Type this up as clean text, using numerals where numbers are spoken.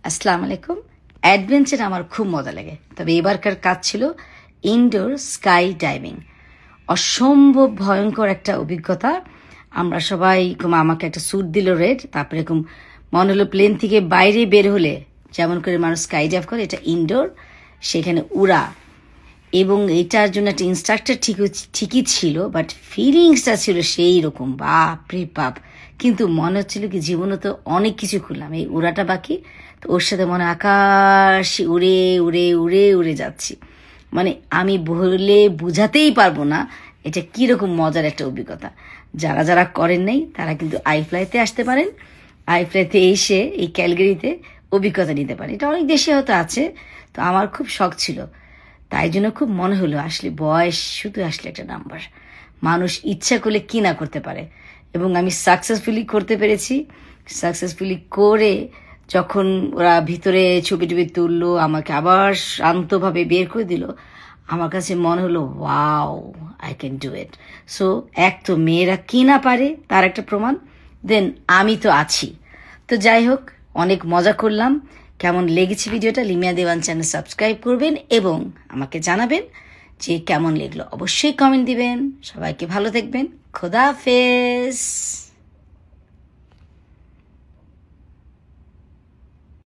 আসসালামু আলাইকুম। অ্যাডভেঞ্চার আমার খুব মজা লাগে, তবে এবারকার কাজ ছিল ইনডোর স্কাই ডাইভিং। অসম্ভব ভয়ঙ্কর একটা অভিজ্ঞতা। আমরা সবাই আমাকে একটা স্যুট দিল রেড, তারপরে এরকম মনে হলো প্লেন থেকে বাইরে বের হলে যেমন করে মানুষ স্কাই ডাইভ করে, এটা ইনডোর, সেখানে উড়া। এবং এটার জন্য একটা ইনস্ট্রাক্টর ঠিকই ছিল, বাট ফিলিংসটা ছিল সেই রকম, বাপ রে বাপ। কিন্তু মনে হচ্ছিল কি জীবনে তো অনেক কিছু করলাম, এই উড়াটা বাকি। তো ওর সাথে মনে আকাশ উড়ে উড়ে উড়ে উড়ে যাচ্ছি, মানে আমি বলে বুঝাতেই পারবো না এটা কীরকম মজার একটা অভিজ্ঞতা। যারা যারা করেন নাই তারা কিন্তু আইফ্লাইতে আসতে পারেন। আইফ্লাইতে এসে এই ক্যালগারিতে অভিজ্ঞতা নিতে পারেন। এটা অনেক দেশে হয়তো আছে, তো আমার খুব শখ ছিল, তাই জন্য খুব মনে হলো আসলে বয়স শুধু আসলে একটা নাম্বার, মানুষ ইচ্ছা করলে কি না করতে পারে। এবং আমি সাকসেসফুলি করতে পেরেছি। সাকসেসফুলি করে যখন ওরা ভিতরে ছবি টবি তুললো, আমাকে আবার শান্তভাবে বের করে দিল, আমার কাছে মনে হলো wow, I can do it. So এক তো মেয়েরা কি না পারে তার একটা প্রমাণ, দেন আমি তো আছি। তো যাই হোক, অনেক মজা করলাম। কেমন লেগেছে ভিডিওটা, লিমিয়া দেওয়ান চ্যানেল সাবস্ক্রাইব করবেন এবং আমাকে জানাবেন যে কেমন লাগলো। অবশ্যই কমেন্ট দিবেন। সবাইকে ভালো থাকবেন। খোদা হাফেজ।